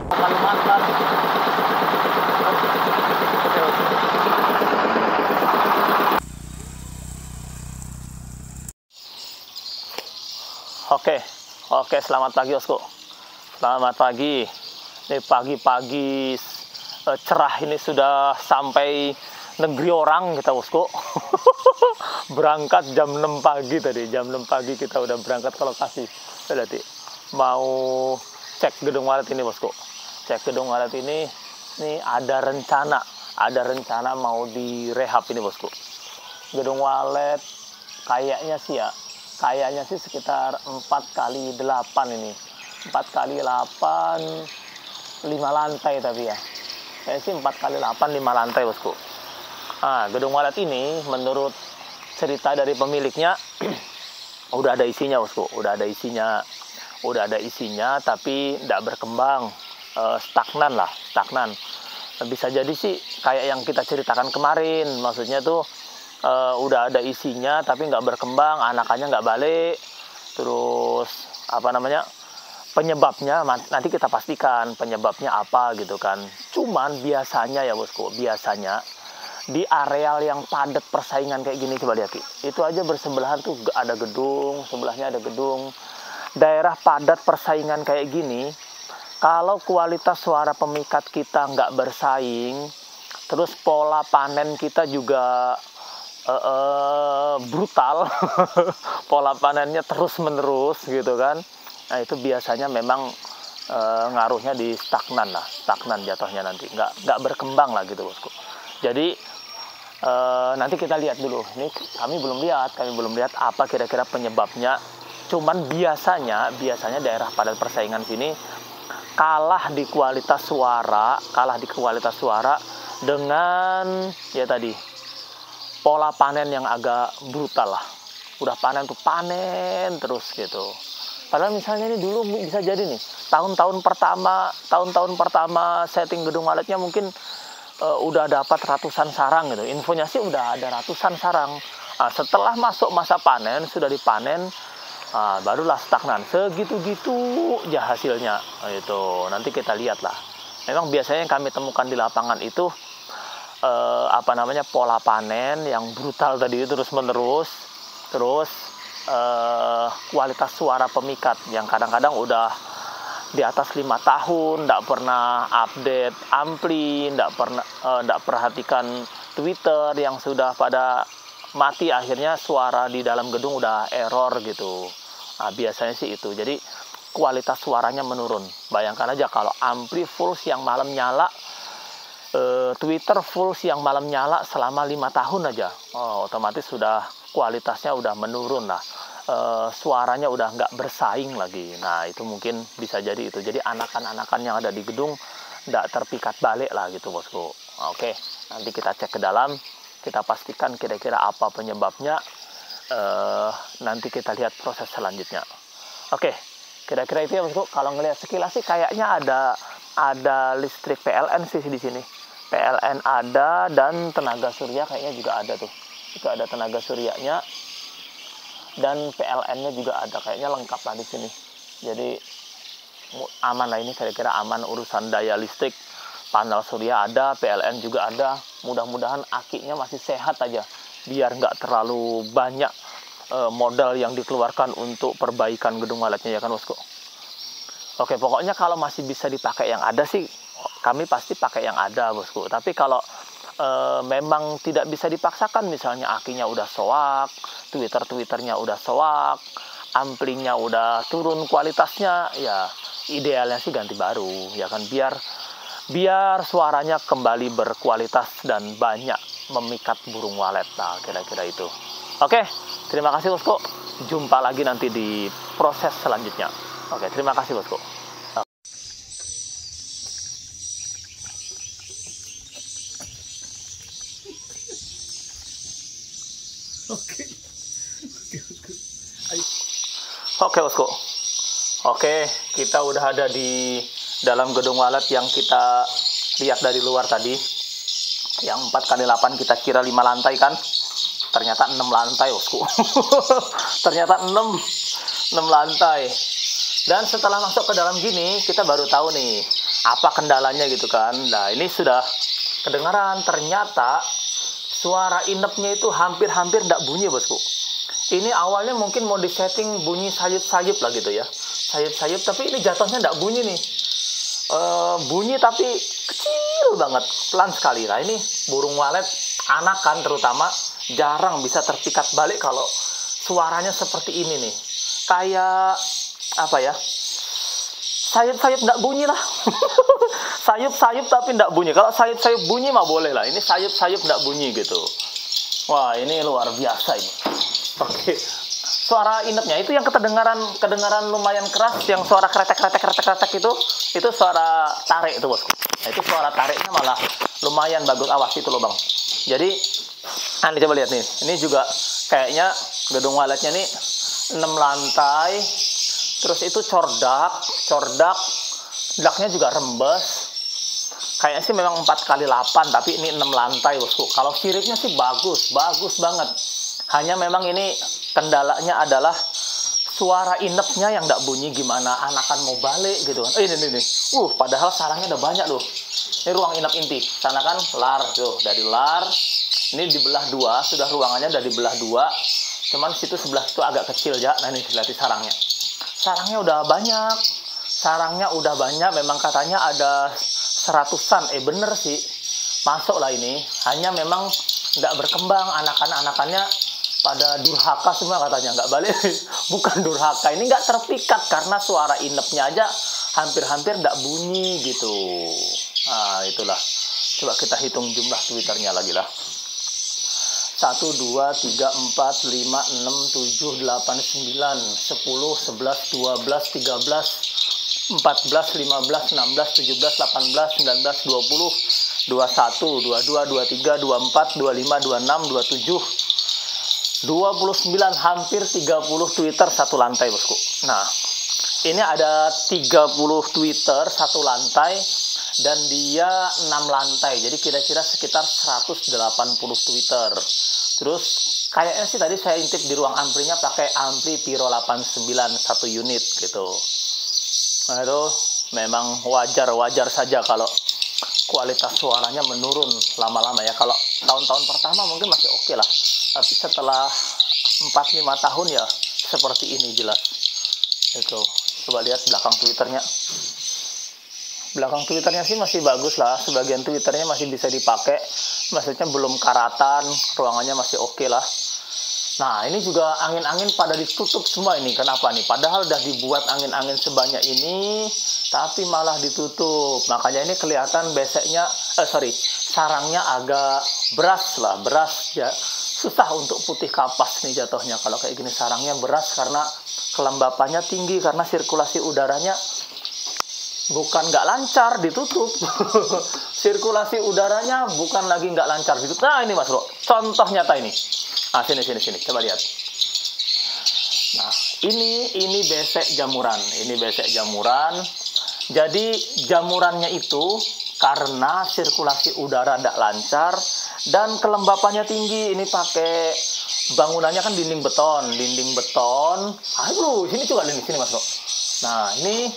Mantan. Oke, selamat pagi bosku. Selamat pagi. Ini pagi-pagi cerah ini sudah sampai negeri orang kita bosku. Berangkat jam 6 pagi tadi. Jam 6 pagi kita udah berangkat ke lokasi. Berarti mau cek gedung walet ini bosku. Cek gedung walet ini ada rencana mau direhab ini bosku. Gedung walet kayaknya sih sekitar 4x8 ini. 4x8 5 lantai tapi ya. Kayaknya sih 4x8 5 lantai bosku. Nah, gedung walet ini menurut cerita dari pemiliknya udah ada isinya bosku. Udah ada isinya tapi tidak berkembang. Stagnan. Bisa jadi sih kayak yang kita ceritakan kemarin, maksudnya tuh udah ada isinya tapi nggak berkembang, anakannya nggak balik, terus penyebabnya nanti kita pastikan penyebabnya apa gitu kan. Cuman biasanya ya bosku, di areal yang padat persaingan kayak gini, coba lihat itu aja bersebelahan tuh ada gedung, sebelahnya ada gedung. Daerah padat persaingan kayak gini, kalau kualitas suara pemikat kita nggak bersaing, terus pola panen kita juga brutal, pola panennya terus menerus gitu kan. Nah itu biasanya memang ngaruhnya di stagnan jatuhnya, nanti nggak berkembang lah gitu bosku. Jadi nanti kita lihat dulu. Ini kami belum lihat apa kira-kira penyebabnya. Cuman biasanya daerah padat persaingan sini kalah di kualitas suara dengan ya tadi pola panen yang agak brutal lah. Udah panen terus gitu. Padahal misalnya ini dulu bisa jadi nih tahun-tahun pertama setting gedung waletnya mungkin udah dapat ratusan sarang gitu. Infonya sih udah ada ratusan sarang. Nah, setelah masuk masa panen, sudah dipanen, barulah stagnan. Segitu-gitu ya hasilnya. Itu nanti kita lihat lah. Memang biasanya yang kami temukan di lapangan itu pola panen yang brutal tadi terus menerus, terus kualitas suara pemikat yang kadang-kadang udah di atas 5 tahun, tidak pernah update ampli, tidak perhatikan Twitter yang sudah pada mati, akhirnya suara di dalam gedung udah error gitu. Nah, biasanya sih itu. Jadi kualitas suaranya menurun. Bayangkan aja kalau ampli full siang malam nyala, Twitter full siang malam nyala selama 5 tahun aja, otomatis sudah kualitasnya udah menurun lah. Suaranya udah nggak bersaing lagi. Nah itu mungkin bisa jadi itu. Jadi anakan-anakan yang ada di gedung nggak terpikat balik lah gitu bosku. Oke, nanti kita cek ke dalam, kita pastikan kira-kira apa penyebabnya. Nanti kita lihat proses selanjutnya. Oke, kira-kira itu ya bosku. Kalau ngelihat sekilas sih kayaknya ada listrik PLN sih di sini. PLN ada dan tenaga surya kayaknya juga ada tuh. Itu ada tenaga suryanya dan PLN-nya juga ada, kayaknya lengkap lah di sini. Jadi aman lah ini, kira-kira aman urusan daya listrik. Panel surya ada, PLN juga ada. Mudah-mudahan akinya masih sehat aja, biar nggak terlalu banyak modal yang dikeluarkan untuk perbaikan gedung waletnya ya kan bosku. Oke, pokoknya kalau masih bisa dipakai yang ada sih, kami pasti pakai yang ada bosku. Tapi kalau memang tidak bisa dipaksakan, misalnya akinya udah soak, Twitternya udah soak, amplinya udah turun kualitasnya, ya idealnya sih ganti baru ya kan, biar suaranya kembali berkualitas dan banyak memikat burung walet. Nah kira-kira itu. Oke, terima kasih bosku, jumpa lagi nanti di proses selanjutnya. Oke, terima kasih bosku. Oke bosku. Oke, kita udah ada di dalam gedung walet yang kita lihat dari luar tadi. Yang 4x8 kita kira 5 lantai kan. Ternyata 6 lantai bosku. Ternyata 6 lantai. Dan setelah masuk ke dalam gini, kita baru tahu nih apa kendalanya gitu kan. Nah ini sudah kedengaran, ternyata suara inepnya itu hampir-hampir tidak bunyi bosku. Ini awalnya mungkin mau disetting bunyi sayup-sayup lah gitu ya, sayup-sayup, tapi ini jatuhnya tidak bunyi nih. Bunyi tapi kecil banget, pelan sekali. Nah ini burung walet anakan terutama jarang bisa terpikat balik kalau suaranya seperti ini nih. Kayak apa ya, sayup-sayup tidak bunyi lah. Sayup-sayup tapi tidak bunyi. Kalau sayup-sayup bunyi mah boleh lah, ini sayup-sayup tidak bunyi gitu. Wah ini luar biasa ini. Oke, suara inepnya itu yang kedengaran lumayan keras, yang suara kretek itu suara tarik itu bosku. Nah, itu suara tariknya malah lumayan bagus, awas itu lubang. Jadi, nanti coba lihat nih, ini juga kayaknya gedung waletnya nih 6 lantai, terus itu cordak, daknya juga rembes. Kayaknya sih memang 4x8, tapi ini 6 lantai bosku. Kalau siripnya sih bagus banget. Hanya memang ini kendalanya adalah suara inepnya yang tidak bunyi. Gimana anakan mau balik gitu kan. Ini. Padahal sarangnya udah banyak loh. Ini ruang inap inti. Sana kan lar tuh, dari lar. Ini dibelah dua, sudah ruangannya udah dibelah dua. Cuman situ sebelah itu agak kecil ya. Nah ini lihat sarangnya. Sarangnya udah banyak. Memang katanya ada 100-an. Bener sih. Masuk lah ini. Hanya memang tidak berkembang anakannya pada durhaka semua katanya, nggak balik. Bukan durhaka, ini nggak terpikat karena suara inepnya aja hampir-hampir nggak bunyi gitu. Nah itulah, coba kita hitung jumlah Twitternya lagi lah. 1, 2, 3, 4, 5, 6, 7, 8, 9, 10, 11, 12, 13, 14, 15, 16, 17, 18, 19, 20, 21, 22, 23, 24, 25, 26, 27, 29, hampir 30 Twitter satu lantai bosku. Nah ini ada 30 Twitter satu lantai dan dia 6 lantai, jadi kira-kira sekitar 180 Twitter. Terus kayaknya sih tadi saya intip di ruang amplinya pakai ampli Piro 89 1 unit gitu. Nah itu memang wajar saja kalau kualitas suaranya menurun lama-lama ya. Kalau tahun-tahun pertama mungkin masih oke lah, tapi setelah 4-5 tahun ya seperti ini jelas. Itu coba lihat belakang Twitternya. Belakang Twitternya sih masih bagus lah, sebagian Twitternya masih bisa dipakai, maksudnya belum karatan, ruangannya masih oke lah. Nah ini juga angin-angin pada ditutup semua ini, kenapa nih? Padahal udah dibuat angin-angin sebanyak ini, tapi malah ditutup. Makanya ini kelihatan beseknya, sarangnya agak beras ya. Susah untuk putih kapas nih jatuhnya kalau kayak gini. Sarangnya beras karena kelembapannya tinggi, karena sirkulasi udaranya bukan nggak lancar, ditutup. Sirkulasi udaranya bukan lagi nggak lancar, ditutup. Nah ini mas bro, contoh nyata ini. Nah sini, coba lihat. Nah ini besek jamuran. Jadi jamurannya itu karena sirkulasi udara tidak lancar dan kelembapannya tinggi. Ini pakai bangunannya kan dinding beton. Aduh, sini juga sini mas bro. Nah ini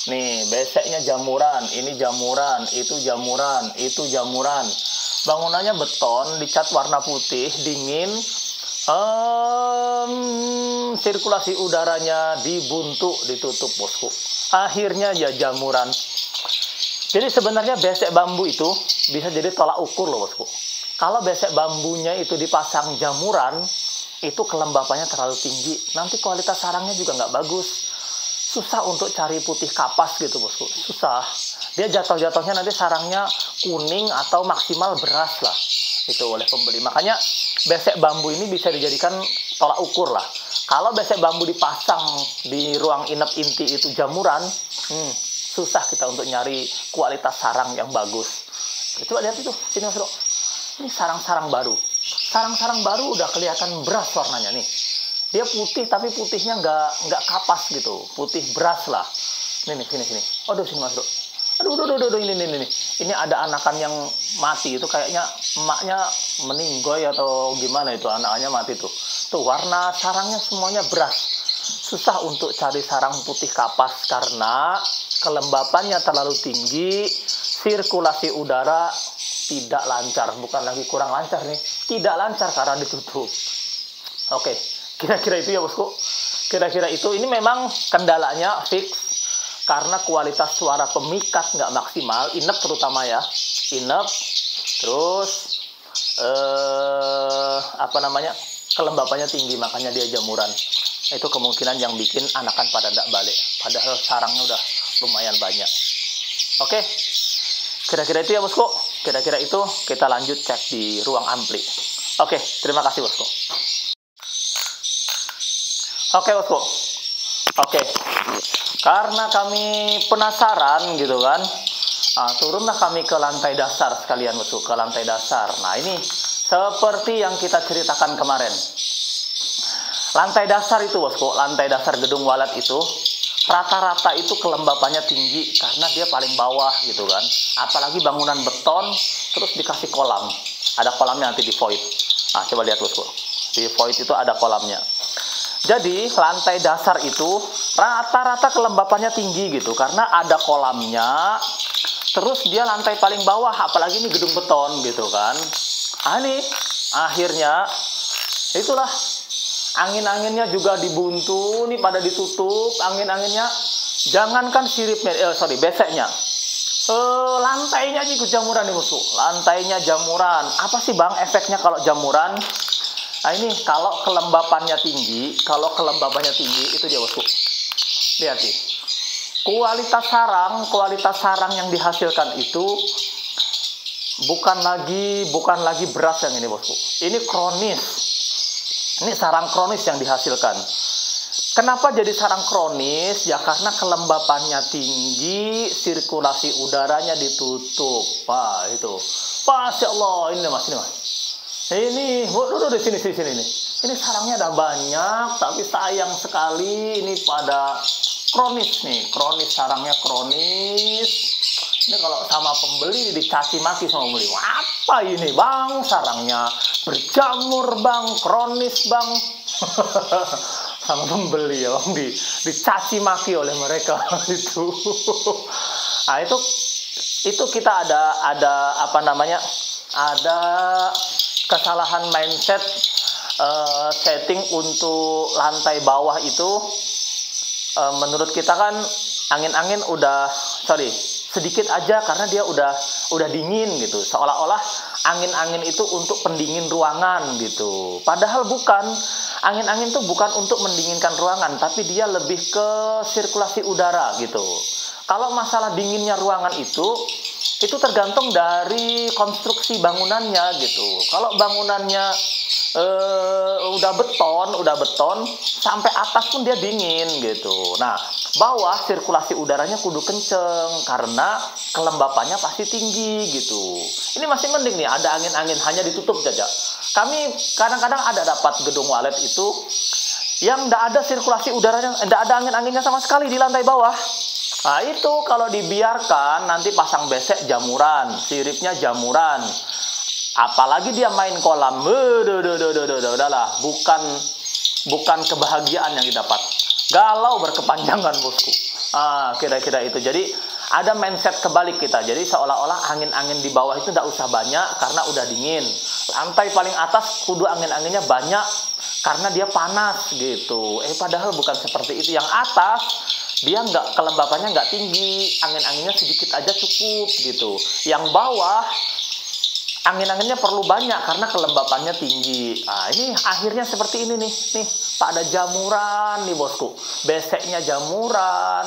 nih beseknya jamuran, ini jamuran, itu jamuran. Bangunannya beton, dicat warna putih, dingin. Sirkulasi udaranya ditutup bosku. Akhirnya ya jamuran. Jadi sebenarnya besek bambu itu bisa jadi tolak ukur loh bosku. Kalau besek bambunya itu dipasang jamuran, itu kelembapannya terlalu tinggi. Nanti kualitas sarangnya juga nggak bagus. Susah untuk cari putih kapas gitu bosku. Susah. Dia jatuhnya nanti sarangnya kuning atau maksimal beras lah. Itu oleh pembeli. Makanya besek bambu ini bisa dijadikan tolak ukur lah. Kalau besek bambu dipasang di ruang inap inti itu jamuran, susah kita untuk nyari kualitas sarang yang bagus. Coba lihat itu, sini mas bro. Ini sarang-sarang baru. Sarang-sarang baru udah kelihatan beras warnanya nih. Dia putih tapi putihnya nggak kapas gitu, putih beras lah. Ini sini. Aduh sini mas bro. Aduh ini. Ini ada anakan yang mati itu, kayaknya emaknya meninggoy atau gimana itu, anakannya mati tuh. Tuh warna sarangnya semuanya beras. Susah untuk cari sarang putih kapas karena kelembapannya terlalu tinggi, sirkulasi udara tidak lancar, bukan lagi kurang lancar nih, tidak lancar karena ditutup. Oke, kira-kira itu ya bosku. Kira-kira itu, ini memang kendalanya fix karena kualitas suara pemikat nggak maksimal, inep terutama ya, inep, terus kelembapannya tinggi, makanya dia jamuran. Itu kemungkinan yang bikin anakan pada tidak balik, padahal sarangnya udah lumayan banyak. Oke, kira-kira itu ya bosku. Kira-kira itu, kita lanjut cek di ruang ampli. Oke, terima kasih bosku. Oke bosku. Oke, karena kami penasaran gitu kan, turunlah kami ke lantai dasar sekalian bosku, ke lantai dasar. Nah ini seperti yang kita ceritakan kemarin. Lantai dasar itu bosku, lantai dasar gedung walet itu rata-rata itu kelembapannya tinggi karena dia paling bawah gitu kan. Apalagi bangunan beton terus dikasih kolam. Ada kolamnya nanti di void. Nah, coba lihat bosku. Di void itu ada kolamnya. Jadi lantai dasar itu rata-rata kelembapannya tinggi gitu karena ada kolamnya. Terus dia lantai paling bawah, apalagi ini gedung beton gitu kan. Ini akhirnya itulah, angin-anginnya juga dibuntu nih, pada ditutup angin-anginnya. Jangankan siripnya, beseknya, lantainya juga jamuran nih bosku. Lantainya jamuran. Apa sih bang efeknya kalau jamuran? Nah ini kalau kelembapannya tinggi, itu dia bosku. Lihat nih, kualitas sarang yang dihasilkan itu bukan lagi beras yang ini bosku. Ini kronis. Ini sarang kronis yang dihasilkan. Kenapa jadi sarang kronis? Ya karena kelembapannya tinggi, sirkulasi udaranya ditutup. Wah itu, Masya Allah, ini mas. Ini, di sini nih. Ini sarangnya ada banyak, tapi sayang sekali ini pada kronis nih. Sarangnya kronis. Ini kalau sama pembeli dicaci maki sama pembeli. Apa ini bang? Sarangnya berjamur bang, kronis bang. Sama pembeli ya bang, dicaci maki oleh mereka itu. Nah itu kita ada kesalahan mindset setting untuk lantai bawah itu. Menurut kita kan angin-angin sedikit aja karena dia udah dingin gitu, seolah-olah angin-angin itu untuk pendingin ruangan gitu. Padahal bukan, angin-angin itu bukan untuk mendinginkan ruangan, tapi dia lebih ke sirkulasi udara gitu. Kalau masalah dinginnya ruangan itu tergantung dari konstruksi bangunannya gitu. Kalau bangunannya udah beton sampai atas pun dia dingin gitu. Nah bawah sirkulasi udaranya kudu kenceng karena kelembapannya pasti tinggi gitu. Ini masih mending nih ada angin-angin, hanya ditutup saja. Kami kadang-kadang ada dapat gedung walet itu yang tidak ada sirkulasi udaranya, tidak ada angin-anginnya sama sekali di lantai bawah. Nah itu kalau dibiarkan nanti pasang besek jamuran, siripnya jamuran. Apalagi dia main kolam, udahlah, bukan kebahagiaan yang didapat. Galau berkepanjangan bosku. Kira-kira itu. Jadi ada mindset kebalik kita. Jadi seolah-olah angin-angin di bawah itu tidak usah banyak karena udah dingin. Lantai paling atas kudu angin-anginnya banyak karena dia panas gitu. Padahal bukan seperti itu. Yang atas dia kelembapannya nggak tinggi, angin-anginnya sedikit aja cukup gitu. Yang bawah angin-anginnya perlu banyak karena kelembapannya tinggi. Nah, ini akhirnya seperti ini nih. Pada jamuran nih bosku. Beseknya jamuran,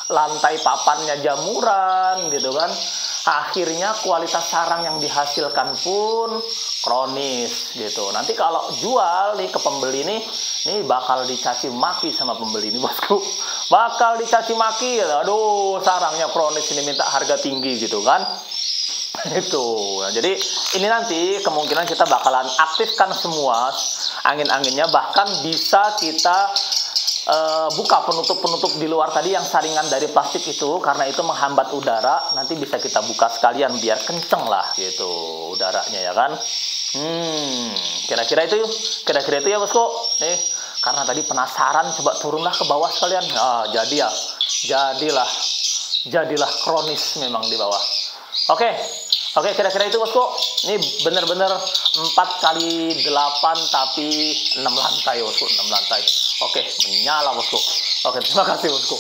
lantai papannya jamuran gitu kan. Akhirnya kualitas sarang yang dihasilkan pun kronis gitu. Nanti kalau jual nih ke pembeli nih bakal dicaci maki sama pembeli nih bosku. Bakal dicaci maki, aduh sarangnya kronis ini minta harga tinggi gitu kan. Itu. Nah, jadi ini nanti kemungkinan kita bakalan aktifkan semua angin-anginnya, bahkan bisa kita buka penutup-penutup di luar tadi yang saringan dari plastik itu, karena itu menghambat udara. Nanti bisa kita buka sekalian biar kenceng lah gitu udaranya ya kan. Kira-kira itu ya bosku. Nih karena tadi penasaran, coba turunlah ke bawah sekalian. Nah jadilah jadilah kronis memang di bawah. Oke, kira-kira itu bosku. Ini bener-bener 4 kali 8 tapi 6 lantai bosku, 6 lantai. Oke, menyala bosku. Oke, terima kasih bosku.